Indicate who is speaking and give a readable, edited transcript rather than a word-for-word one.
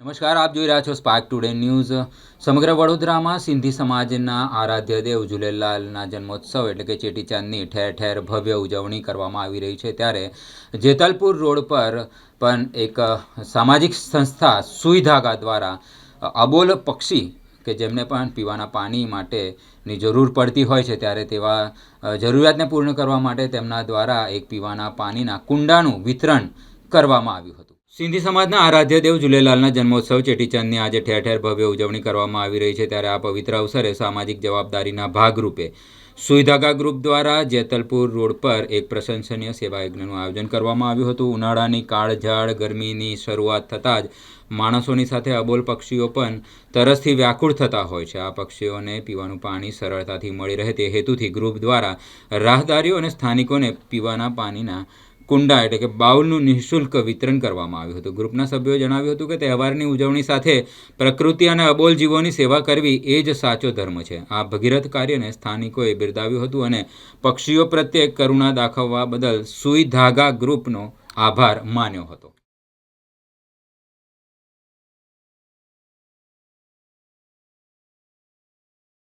Speaker 1: નમસ્કાર, આપ જોઈ રહ્યા છો સ્પાર્ક ટુડે ન્યૂઝ। સમગ્ર વડોદરામાં સિંધી સમાજના આરાધ્ય દેવ ઝૂલેલાલના જન્મોત્સવ એટલે કે ચેટીચાંદની ઠેર ઠેર ભવ્ય ઉજવણી કરવામાં આવી રહી છે। ત્યારે જેતલપુર રોડ પર પણ એક સામાજિક સંસ્થા સુઈ ધાગા દ્વારા અબોલ પક્ષી કે જેમને પણ પીવાના પાણી માટેની જરૂર પડતી હોય છે ત્યારે તેવા જરૂરિયાતને પૂર્ણ કરવા માટે તેમના દ્વારા એક પીવાના પાણીના કુંડાનું વિતરણ કરવામાં આવ્યું હતું। સિંધી સમાજના આરાધ્ય દેવ ઝૂલેલાલના જન્મોત્સવ ચેટીચાંદની આજે ઠેર ઠેર ભવ્ય ઉજવણી કરવામાં આવી રહી છે। ત્યારે આ પવિત્ર અવસરે સામાજિક જવાબદારીના ભાગરૂપે સુઈ ધાગા ગ્રુપ દ્વારા જેતલપુર રોડ પર એક પ્રશંસનીય સેવા યજ્ઞનું આયોજન કરવામાં આવ્યું હતું। ઉનાળાની કાળઝાળ ગરમીની શરૂઆત થતાં જ માણસોની સાથે અબોલ પક્ષીઓ પણ તરસથી વ્યાકુળ થતા હોય છે। આ પક્ષીઓને પીવાનું પાણી સરળતાથી મળી રહે તે હેતુથી ગ્રુપ દ્વારા રાહદારીઓ અને સ્થાનિકોને પીવાના પાણીના કુંડા એટલે કે બાઉલનું નિઃશુલ્ક વિતરણ કરવામાં આવ્યું હતું। ગ્રુપના સભ્યોએ જણાવ્યું હતું કે તહેવારની ઉજવણી સાથે પ્રકૃતિ અને અબોલ જીવોની સેવા કરવી એ જ સાચો ધર્મ છે। આ ભગીરથ કાર્યને સ્થાનિકોએ બિરદાવ્યું હતું અને પક્ષીઓ પ્રત્યે કરુણા દાખવવા બદલ સુઈ ધાગા ગ્રુપનો આભાર માન્યો હતો।